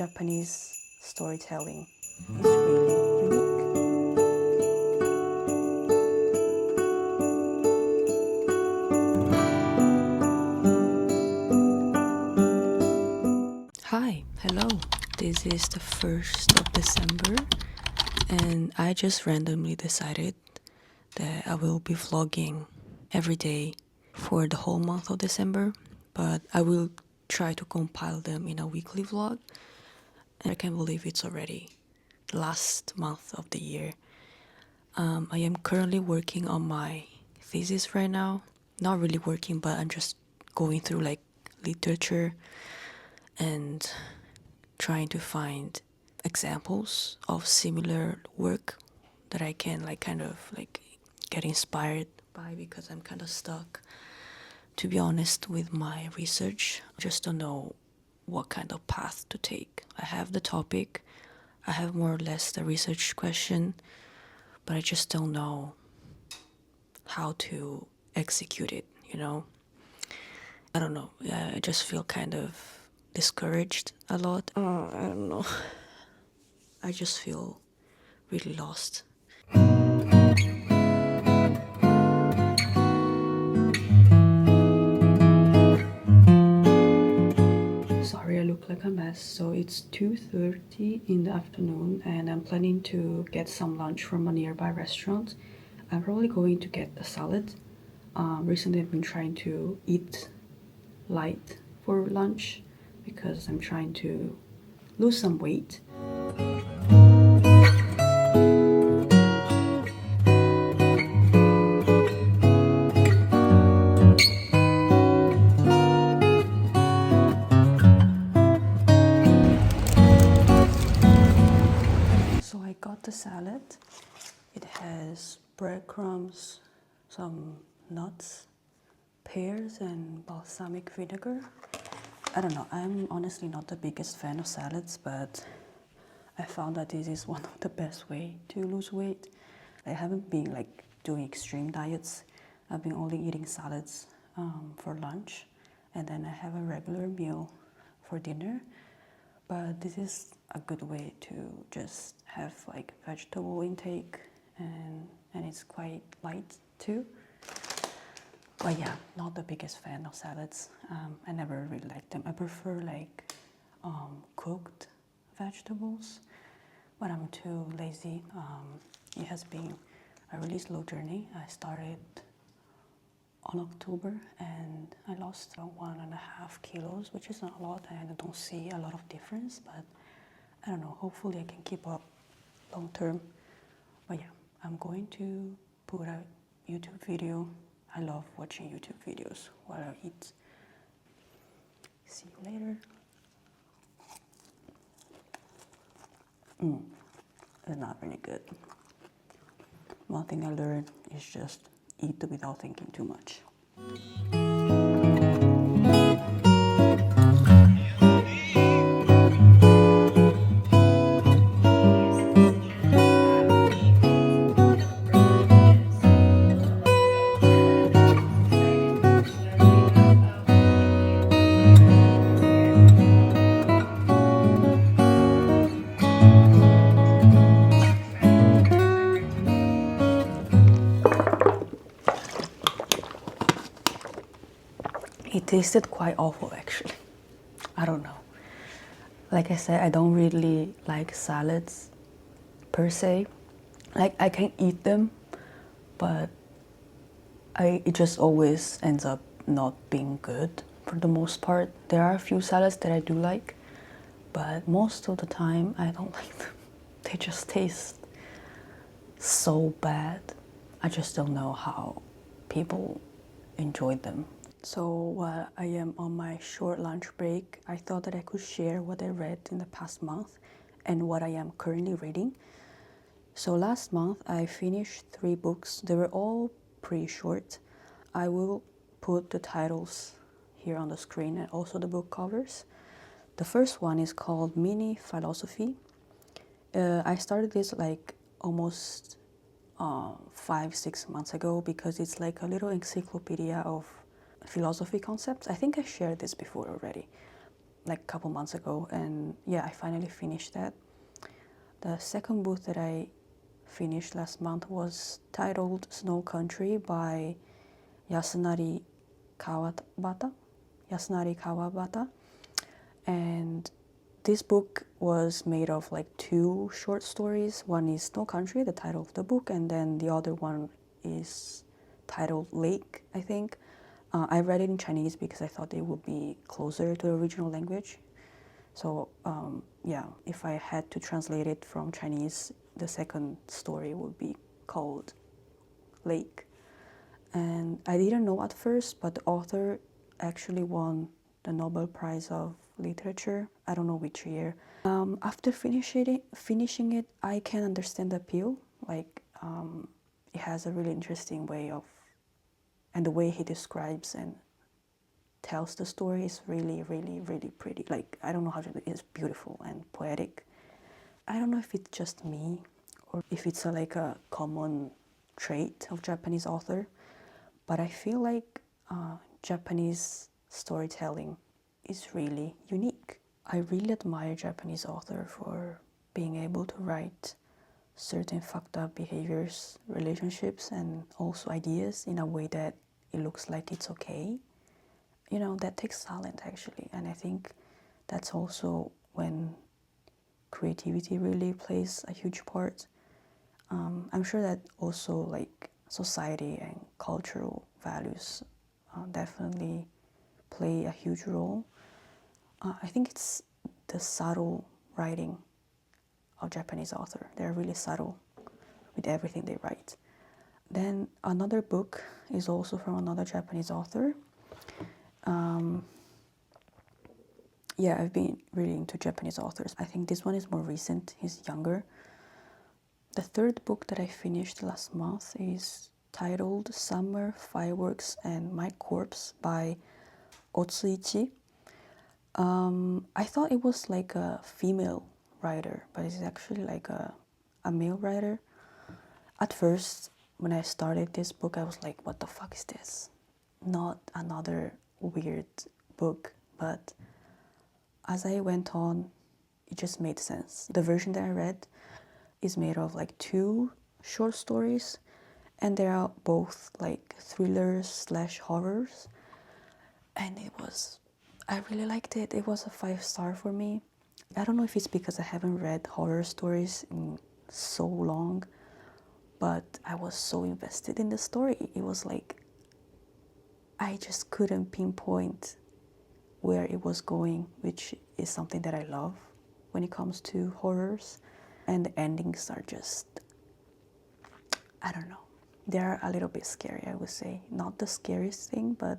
Japanese storytelling is really unique. Hi, hello. This is the 1st of December and I just randomly decided that I will be vlogging every day for the whole month of December, but I will try to compile them in a weekly vlog. And I can't believe it's already the last month of the year. I am currently working on my thesis right now. Not really working, but I'm just going through like literature and trying to find examples of similar work that I can kind of get inspired by, because I'm kind of stuck, to be honest, with my research. I just don't know what kind of path to take. I have the topic, I have more or less the research question, but I just don't know how to execute it, I don't know. I just feel kind of discouraged a lot. I don't know. I just feel really lost. Sorry, I look like a mess. So it's 2:30 in the afternoon and I'm planning to get some lunch from a nearby restaurant. I'm probably going to get a salad. Recently I've been trying to eat light for lunch because I'm trying to lose some weight. So I got the salad. It has breadcrumbs, some nuts, pears, and balsamic vinegar. I don't know, I'm honestly not the biggest fan of salads, but I found that this is one of the best way to lose weight. I haven't been doing extreme diets. I've been only eating salads for lunch, and then I have a regular meal for dinner. But this is a good way to just have vegetable intake, and it's quite light too. But yeah, not the biggest fan of salads. I never really liked them. I prefer cooked vegetables, but I'm too lazy. It has been a really slow journey. I started on October and I lost 1.5 kilos, which is not a lot, and I don't see a lot of difference, but I don't know, hopefully I can keep up long term. But yeah, I'm going to put a YouTube video. I love watching YouTube videos while I eat. See you later. It's not really good. One thing I learned is just eat without thinking too much. It tasted quite awful actually. I don't know. Like I said, I don't really like salads per se. I can eat them, but it just always ends up not being good for the most part. There are a few salads that I do like, but most of the time I don't like them. They just taste so bad. I just don't know how people enjoy them. So while I am on my short lunch break, I thought that I could share what I read in the past month and what I am currently reading. So last month I finished 3 books. They were all pretty short. I will put the titles here on the screen and also the book covers. The first one is called Mini Philosophy. I started this almost 5-6 months ago because it's like a little encyclopedia of philosophy concepts. I think I shared this before already, like a couple months ago, and yeah, I finally finished that. The second book that I finished last month was titled Snow Country by Yasunari Kawabata. Yasunari Kawabata. And this book was made of like two short stories. One is Snow Country, the title of the book, and then the other one is titled Lake, I think. I read it in Chinese because I thought it would be closer to the original language. So yeah, if I had to translate it from Chinese, the second story would be called Lake. And I didn't know at first, but the author actually won the Nobel Prize of Literature. I don't know which year. After finishing it, I can understand the appeal. Like it has a really interesting way of, and the way he describes and tells the story is really, really, really pretty. Like, I don't know how to, it's beautiful and poetic. I don't know if it's just me or if it's like a common trait of Japanese author, but I feel like Japanese storytelling is really unique. I really admire Japanese author for being able to write certain fucked up behaviors, relationships, and also ideas in a way that it looks like it's okay. You know, that takes talent actually, and I think that's also when creativity really plays a huge part. I'm sure that also like society and cultural values definitely play a huge role. I think it's the subtle writing of Japanese author. They're really subtle with everything they write. Then another book is also from another Japanese author. Yeah, I've been really into Japanese authors. I think this one is more recent. He's younger. The third book that I finished last month is titled Summer, Fireworks, and My Corpse by Otsuichi. I thought it was like a female writer, but it's actually like a male writer. At first, when I started this book, I was like, what the fuck is this? Not another weird book, but as I went on, it just made sense. The version that I read is made of like two short stories, and they are both like thrillers slash horrors. And I really liked it. It was a 5-star for me. I don't know if it's because I haven't read horror stories in so long, but I was so invested in the story. It was like, I just couldn't pinpoint where it was going, which is something that I love when it comes to horrors. And the endings are just, I don't know. They're a little bit scary, I would say. Not the scariest thing, but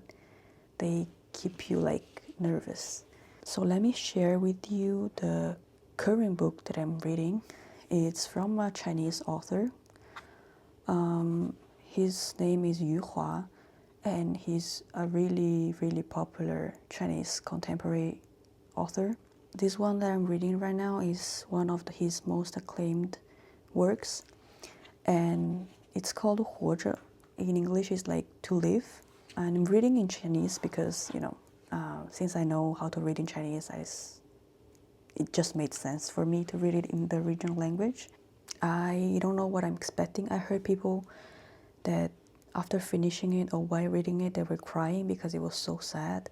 they keep you like nervous. So let me share with you the current book that I'm reading. It's from a Chinese author. His name is Yu Hua, and he's a really, really popular Chinese contemporary author. This one that I'm reading right now is one of his most acclaimed works, and it's called 活着. In English, it's like to live. And I'm reading in Chinese because, you know, since I know how to read in Chinese, it just made sense for me to read it in the original language. I don't know what I'm expecting. I heard people that after finishing it or while reading it, they were crying because it was so sad.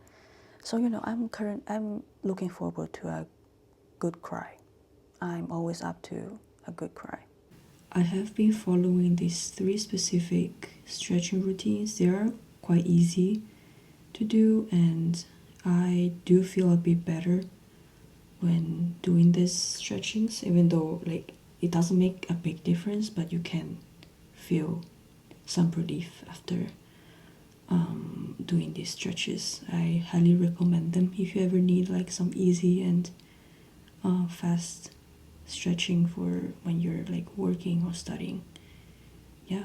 So, you know, I'm looking forward to a good cry. I'm always up to a good cry. I have been following these 3 specific stretching routines. They are quite easy to do, and I do feel a bit better when doing these stretchings, even though like it doesn't make a big difference, but you can feel some relief after doing these stretches. I highly recommend them if you ever need like some easy and fast stretching for when you're like working or studying. Yeah.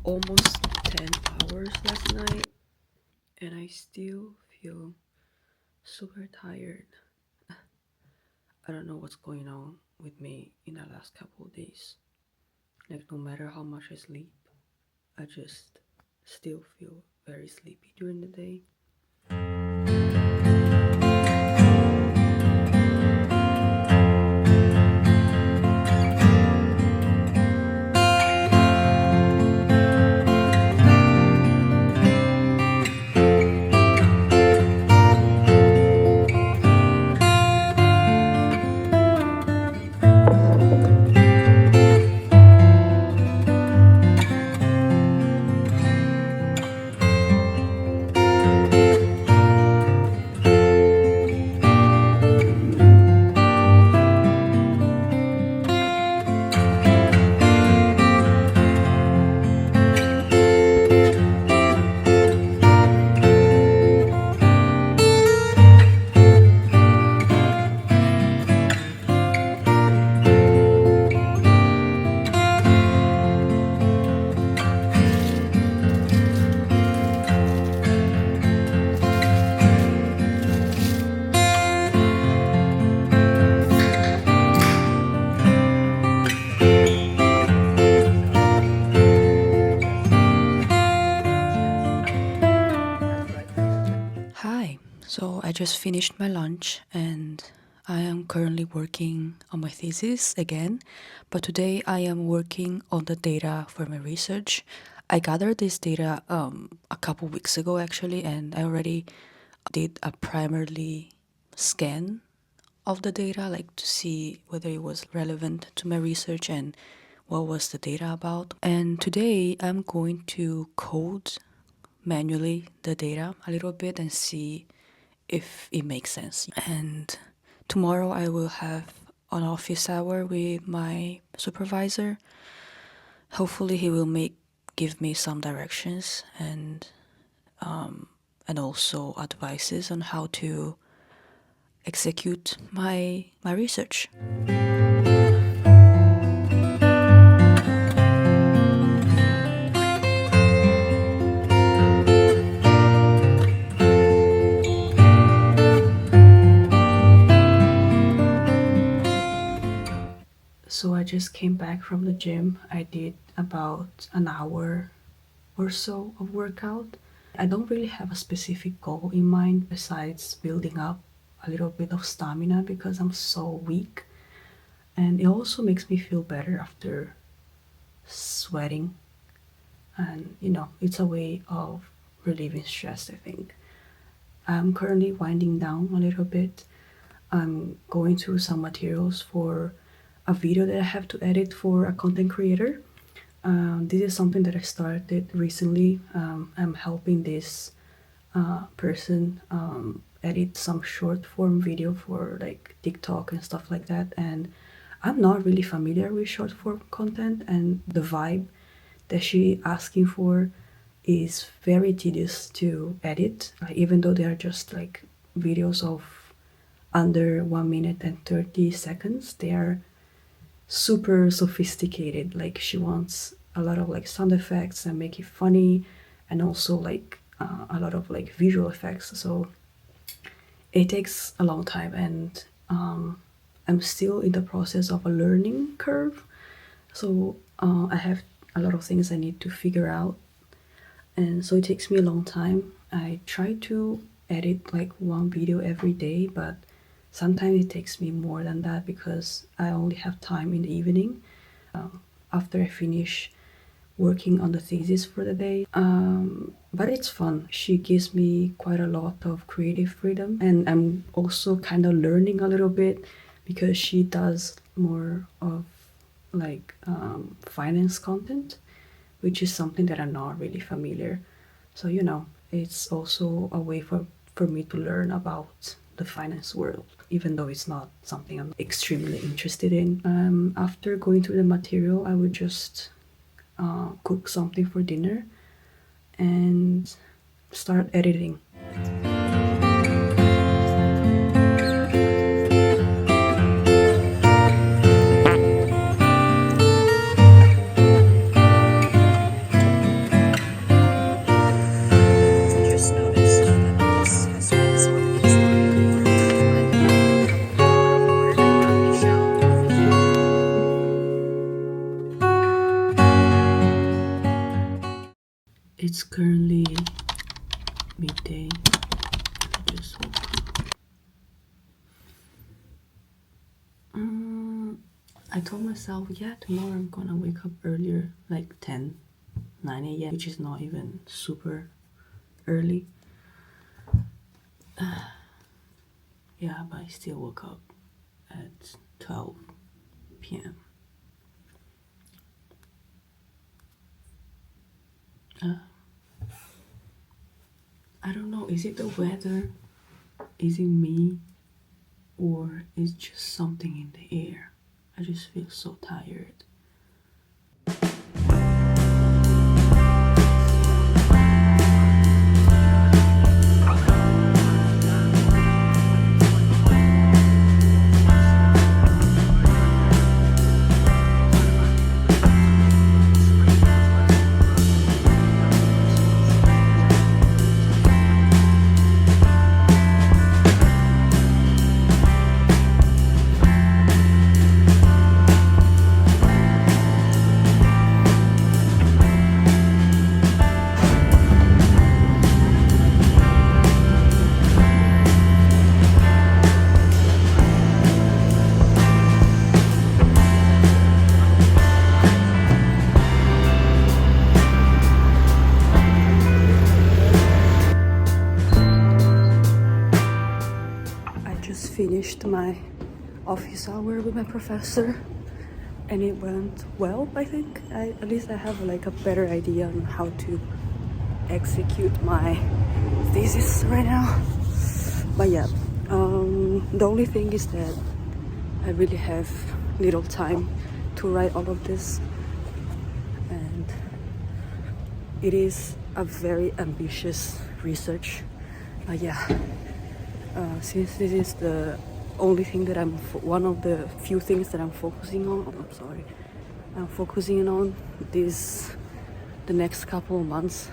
almost 10 hours last night, and I still feel super tired. I don't know what's going on with me in the last couple of days. Like, no matter how much I sleep, I just still feel very sleepy during the day. Hi, so I just finished my lunch and I am currently working on my thesis again, but today I am working on the data for my research. I gathered this data a couple weeks ago actually, and I already did a primarily scan of the data, like to see whether it was relevant to my research and what was the data about. And today I'm going to code manually the data a little bit and see if it makes sense. And tomorrow I will have an office hour with my supervisor. Hopefully he will give me some directions and also advices on how to execute my research. So I just came back from the gym. I did about an hour or so of workout. I don't really have a specific goal in mind besides building up a little bit of stamina because I'm so weak. And it also makes me feel better after sweating. And it's a way of relieving stress, I think. I'm currently winding down a little bit. I'm going through some materials for a video that I have to edit for a content creator. This is something that I started recently. I'm helping this person edit some short form video for like TikTok and stuff like that, and I'm not really familiar with short form content, and the vibe that she asking for is very tedious to edit, even though they are just like videos of under 1 minute and 30 seconds. They are super sophisticated. Like, she wants a lot of like sound effects and make it funny, and also like a lot of like visual effects, so it takes a long time, and I'm still in the process of a learning curve, so I have a lot of things I need to figure out, and so it takes me a long time. I try to edit like one video every day, but sometimes it takes me more than that because I only have time in the evening after I finish working on the thesis for the day. But it's fun. She gives me quite a lot of creative freedom, and I'm also kind of learning a little bit because she does more of like finance content, which is something that I'm not really familiar. So it's also a way for me to learn about the finance world, even though it's not something I'm extremely interested in. After going through the material, I would just cook something for dinner and start editing. It's currently midday. I just woke up. I told myself, yeah, tomorrow I'm gonna wake up earlier, like 9 a.m., which is not even super early. Yeah, but I still woke up at 12 p.m. I don't know, is it the weather? Is it me? Or is just something in the air? I just feel so tired. Finished my office hour with my professor and it went well. I think at least I have like a better idea on how to execute my thesis right now. But yeah, the only thing is that I really have little time to write all of this, and it is a very ambitious research. But yeah, since this is the only thing that one of the few things that I'm focusing on, I'm focusing on the next couple of months,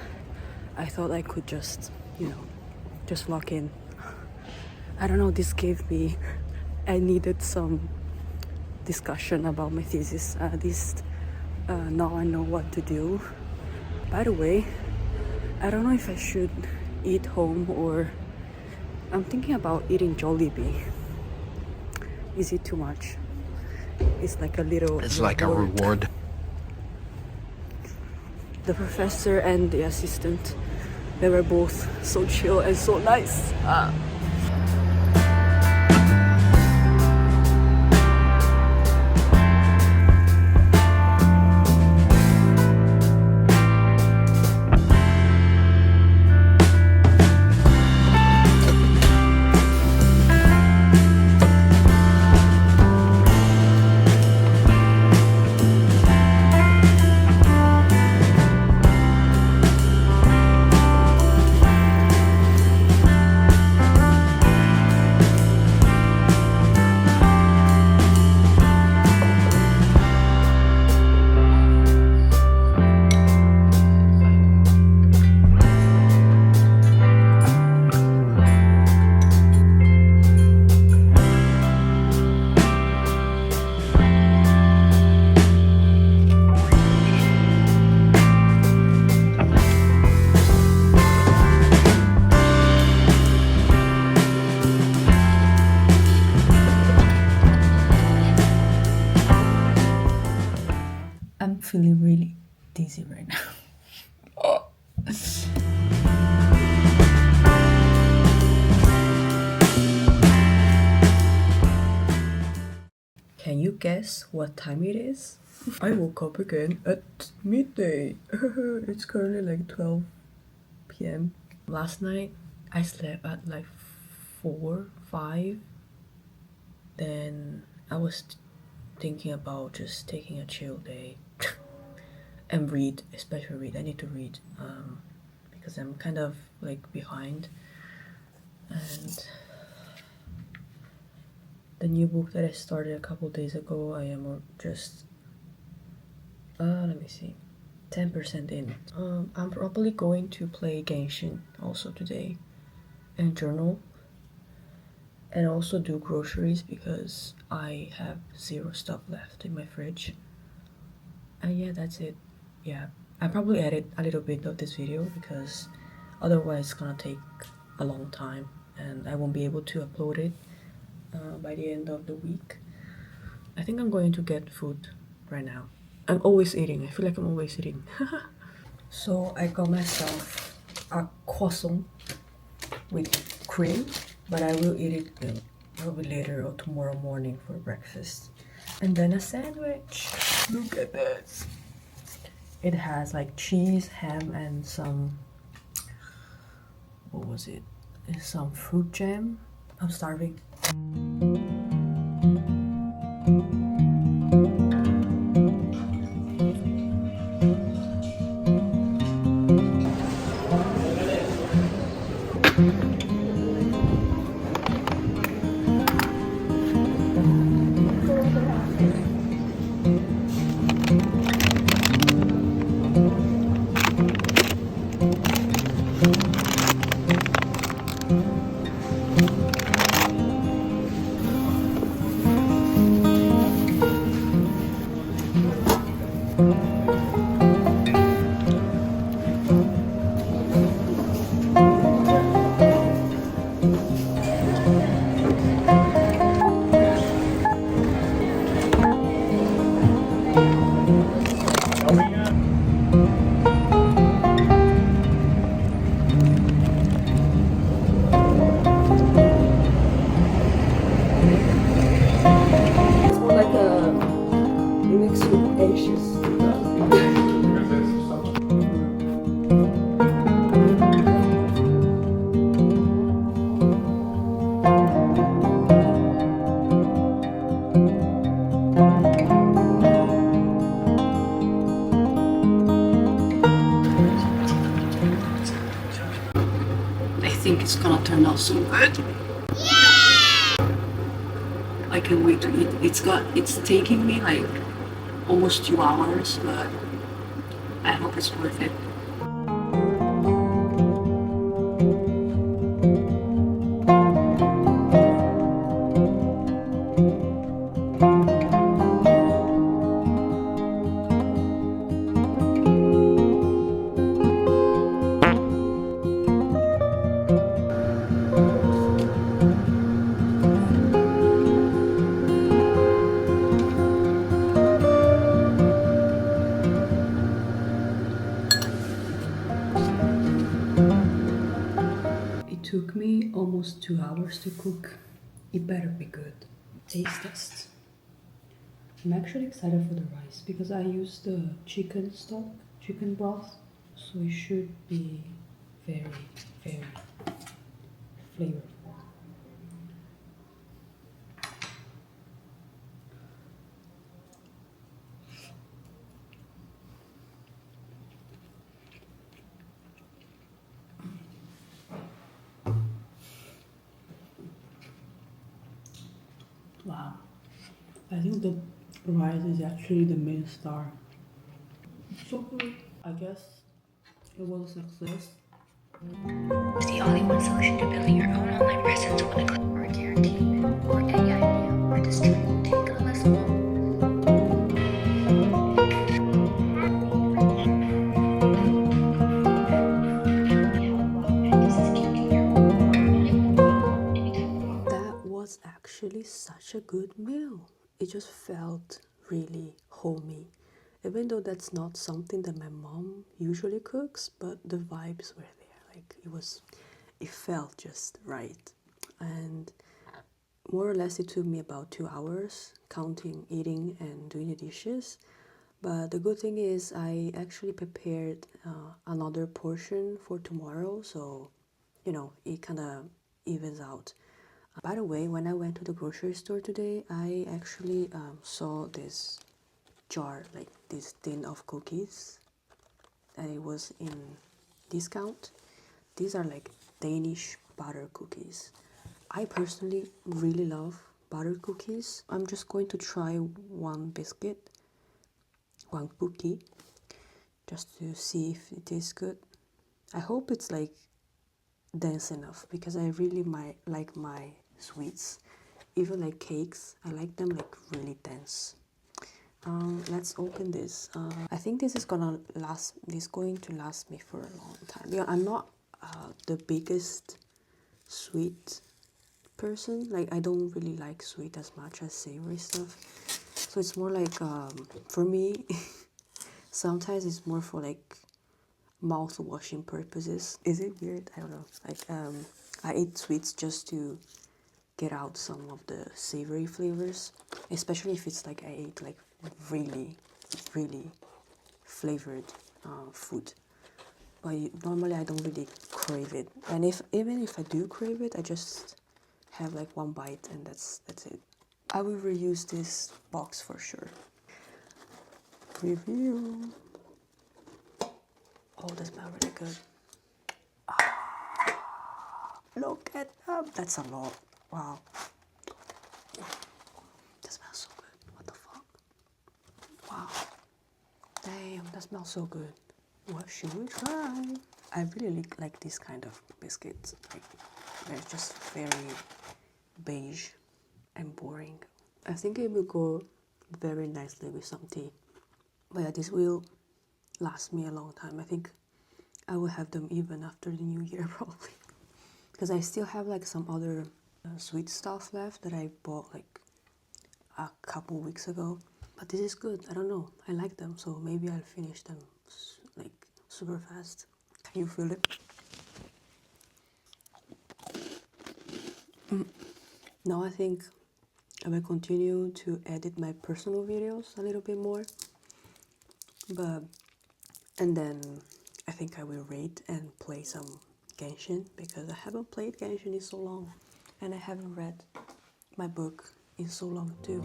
I thought I could just lock in. I don't know, I needed some discussion about my thesis. At least now I know what to do. By the way, I don't know if I should eat home or I'm thinking about eating Jollibee. Is it too much? It's like a little It's like a reward. The professor and the assistant, they were both so chill and so nice. I'm feeling really dizzy right now. Can you guess what time it is? I woke up again at midday. It's currently like 12 p.m. Last night I slept at like 4, 5. Then I was thinking about just taking a chill day and read, especially read. I need to read because I'm kind of like behind. And the new book that I started a couple days ago, I am just let me see, 10% in. I'm probably going to play Genshin also today and journal and also do groceries because I have 0 stuff left in my fridge. And yeah, that's it. Yeah, I probably edit a little bit of this video because otherwise it's gonna take a long time and I won't be able to upload it by the end of the week. I think I'm going to get food right now. I'm always eating. I feel like I'm always eating. So I got myself a croissant with cream, but I will eat it probably later or tomorrow morning for breakfast. And then a sandwich. Look at this. It has like cheese, ham, and some, what was it? Some fruit jam. I'm starving. It's more like a mix with ashes. I think it's gonna turn out so good. I can't wait to eat. It's taking me like almost 2 hours, but I hope it's worth it. It took me almost 2 hours to cook. It better be good. Taste test. I'm actually excited for the rice because I used the chicken stock, chicken broth, so it should be very, very flavorful. Wow, I think the rice is actually the main star. So good. I guess it was a success. The all-in-one solution to building your own online presence with a cloud or guarantee or AI or distribute. Take a listen. That was actually such a good meal. It just felt really homey. Even though that's not something that my mom usually cooks, but the vibes were there. Like it felt just right. And more or less it took me about 2 hours, counting eating and doing the dishes. But the good thing is I actually prepared another portion for tomorrow, so it kind of evens out. By the way, when I went to the grocery store today, I actually saw this jar, like this tin of cookies, and it was in discount. These are like Danish butter cookies. I personally really love butter cookies. I'm just going to try one biscuit, one cookie, just to see if it tastes good. I hope it's like dense enough because I really like my sweets, even like cakes. I like them like really dense. Let's open this. I think this is going to last me for a long time. Yeah, I'm not the biggest sweet person. Like, I don't really like sweet as much as savory stuff. So it's more like, for me, sometimes it's more for like mouth washing purposes. Is it weird? I don't know. Like, I eat sweets just to get out some of the savory flavors, especially if it's like I ate like really, really flavored food. But normally I don't really crave it, and even if I do crave it, I just have like one bite and that's it. I will reuse this box for sure. Review. Oh, that smells really good. Look at that. That's a lot. Wow. That smells so good. What the fuck? Wow. Damn, that smells so good. What should we try? I really like this kind of biscuits. Like, they're just very beige and boring. I think it will go very nicely with some tea. But yeah, this will last me a long time. I think I will have them even after the new year probably. Because I still have like some other sweet stuff left that I bought like a couple weeks ago. But this is good. I don't know. I like them, so maybe I'll finish them like super fast. Can you feel it? Now I think I will continue to edit my personal videos a little bit more. And then I think I will rate and play some Genshin, because I haven't played Genshin in so long, and I haven't read my book in so long too.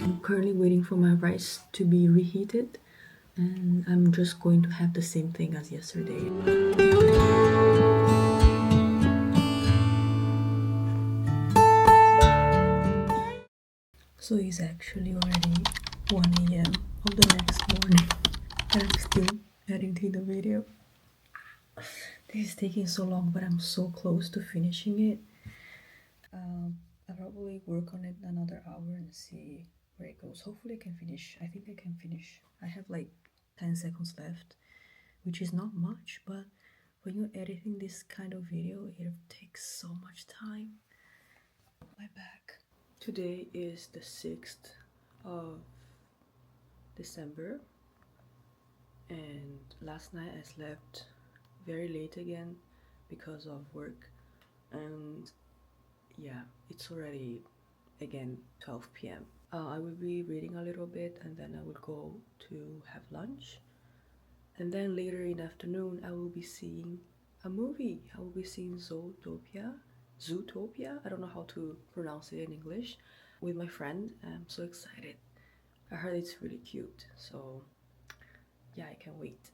I'm currently waiting for my rice to be reheated, and I'm just going to have the same thing as yesterday. So it's actually already 1 a.m. of the next morning, and I'm still editing the video. This is taking so long, but I'm so close to finishing it. I'll probably work on it another hour and see where it goes. Hopefully I can finish. I think I can finish. I have like 10 seconds left, which is not much, but when you're editing this kind of video, it takes so much time. My back. Today is the 6th of December, and last night I slept very late again because of work, and yeah, it's already again 12 p.m. I will be reading a little bit, and then I will go to have lunch, and then later in the afternoon I will be seeing a movie. I will be seeing Zootopia. I don't know how to pronounce it in English. With my friend. I'm so excited. I heard it's really cute. So yeah, I can't wait.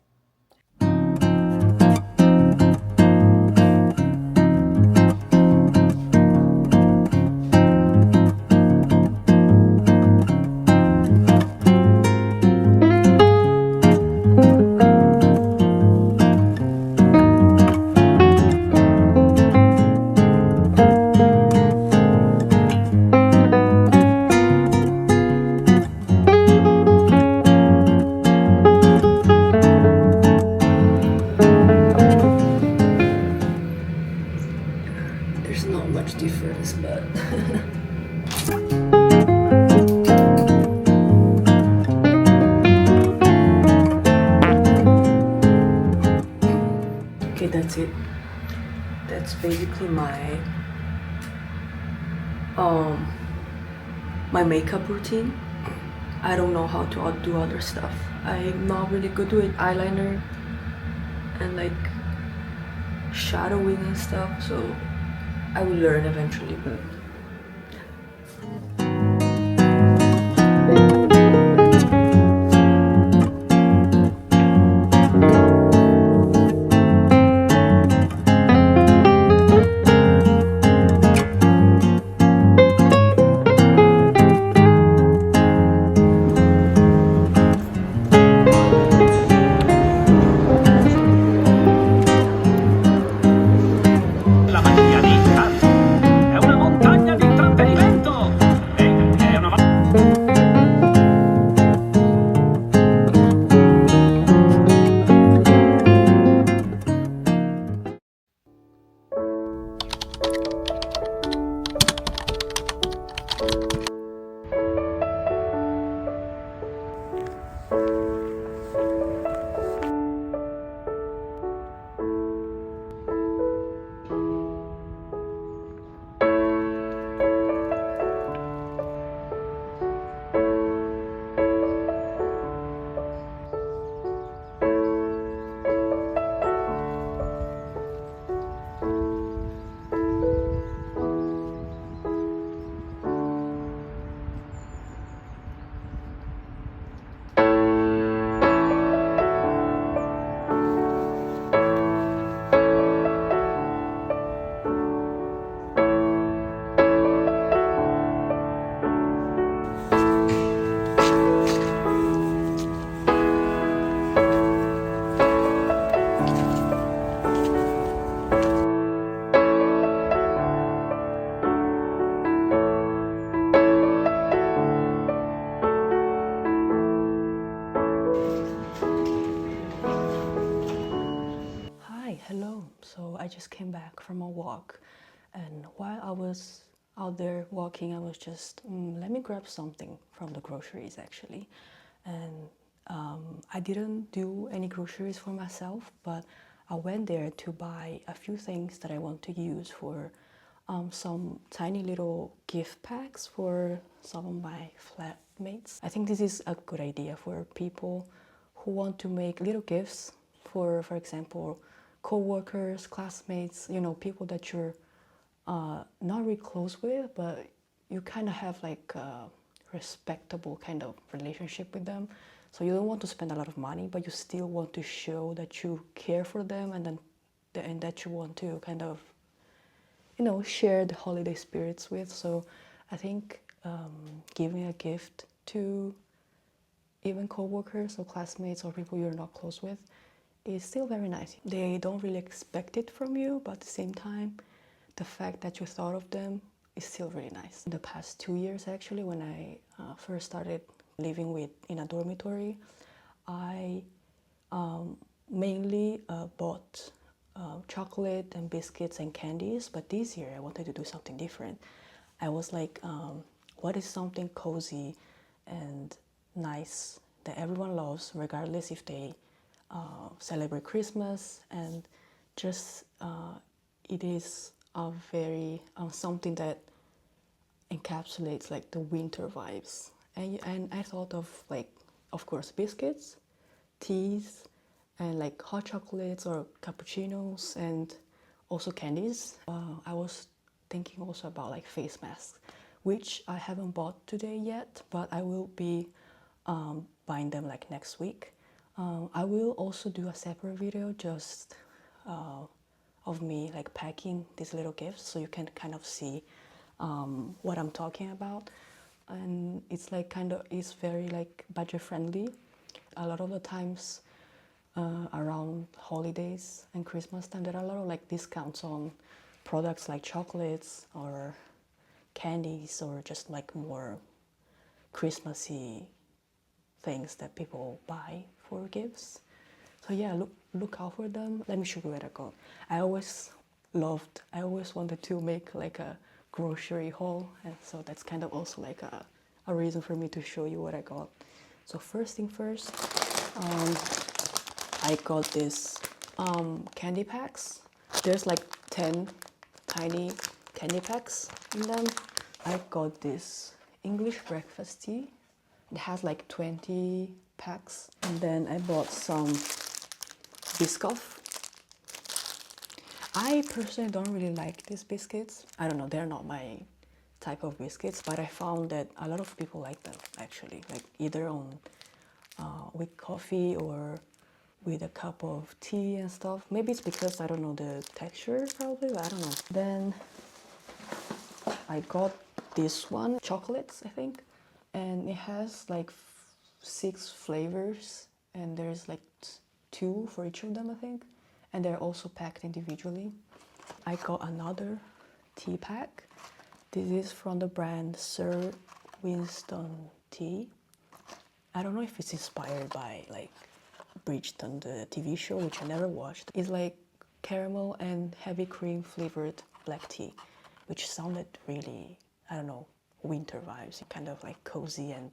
There's not much difference, but okay, that's it. That's basically um my makeup routine. I don't know how to do other stuff. I'm not really good with eyeliner and like shadowing and stuff, so I will learn eventually, but La magia di Santo è una montagna di intrattenimento. È una hi, hello. So I just came back from a walk, and while I was out there walking, I was just let me grab something from the groceries actually, and I didn't do any groceries for myself, but I went there to buy a few things that I want to use for some tiny little gift packs for some of my flatmates. I think this is a good idea for people who want to make little gifts for example, co-workers, classmates, you know, people that you're not really close with, but you kind of have like a respectable kind of relationship with them. So you don't want to spend a lot of money, but you still want to show that you care for them, and that you want to kind of, you know, share the holiday spirits with. So I think giving a gift to even co-workers or classmates or people you're not close with is still very nice. They don't really expect it from you, but at the same time, the fact that you thought of them is still really nice. In the past 2 years, actually, when I first started living in a dormitory, I mainly bought chocolate and biscuits and candies, but this year I wanted to do something different. I was like, what is something cozy and nice that everyone loves, regardless if they celebrate Christmas, and just it is a very something that encapsulates like the winter vibes. And I thought of, like, of course, biscuits, teas, and like hot chocolates or cappuccinos and also candies. I was thinking also about like face masks, which I haven't bought today yet, but I will be buying them like next week. I will also do a separate video just of me like packing these little gifts, so you can kind of see what I'm talking about. And it's like it's very like budget friendly. A lot of the times around holidays and Christmas time, there are a lot of like discounts on products like chocolates or candies or just like more Christmassy things that people buy for gifts. So yeah, look out for them. Let me show you what I got. I always wanted to make like a grocery haul, and so that's kind of also like a reason for me to show you what I got. So first thing first, I got this candy packs. There's like 10 tiny candy packs in them. I got this English breakfast tea. It has like 20 packs. And then I bought some Biscoff. I personally don't really like these biscuits. I don't know, they're not my type of biscuits, but I found that a lot of people like them actually, like either on with coffee or with a cup of tea and stuff. Maybe it's because I don't know the texture, probably, I don't know. Then I got this one, chocolates, I think, and it has like 6 flavors, and there's like 2 for each of them, I think, and they're also packed individually. I got another tea pack. This is from the brand Sir Winston Tea. I don't know if it's inspired by like Bridgerton, the TV show, which I never watched. It's like caramel and heavy cream flavored black tea, which sounded really, I don't know, winter vibes, kind of like cozy and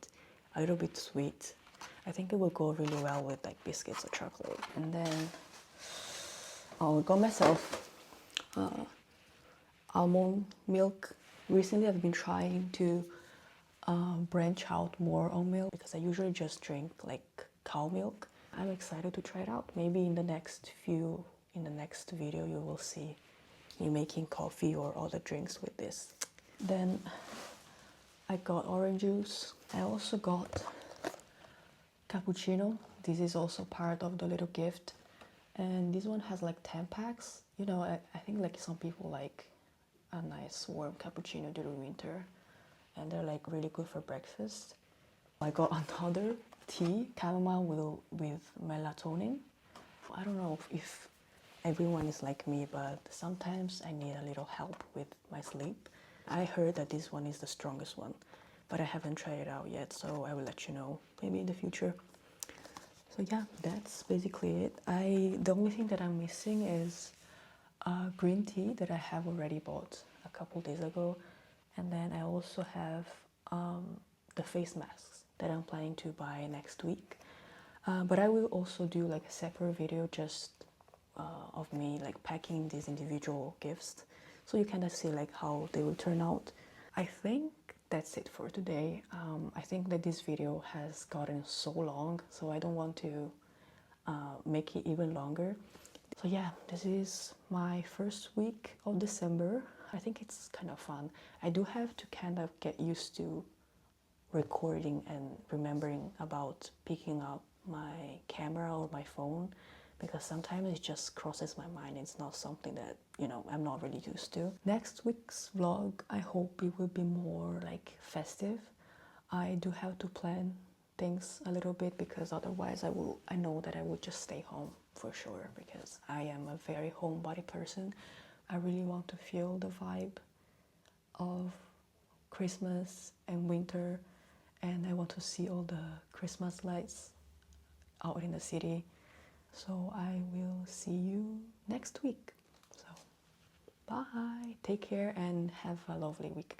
a little bit sweet. I think it will go really well with like biscuits or chocolate. And then I got myself almond milk. Recently I've been trying to branch out more on milk because I usually just drink like cow milk. I'm excited to try it out. Maybe in the next video you will see me making coffee or other drinks with this. Then I got orange juice. I also got cappuccino. This is also part of the little gift. And this one has like 10 packs. You know, I think like some people like a nice warm cappuccino during winter, and they're like really good for breakfast. I got another tea, chamomile with melatonin. I don't know if everyone is like me, but sometimes I need a little help with my sleep. I heard that this one is the strongest one, but I haven't tried it out yet, so I will let you know maybe in the future. So yeah, that's basically it. The only thing that I'm missing is green tea that I have already bought a couple days ago, and then I also have the face masks that I'm planning to buy next week. But I will also do like a separate video just of me like packing these individual gifts, so you kind of see like how they will turn out. I think that's it for today. I think that this video has gotten so long, so I don't want to make it even longer. So yeah, this is my first week of December. I think it's kind of fun. I do have to kind of get used to recording and remembering about picking up my camera or my phone, because sometimes it just crosses my mind. It's not something that, you know, I'm not really used to. Next week's vlog, I hope it will be more like festive. I do have to plan things a little bit, because otherwise I know that I would just stay home for sure, because I am a very homebody person. I really want to feel the vibe of Christmas and winter, and I want to see all the Christmas lights out in the city. So I will see you next week. So bye, take care, and have a lovely week.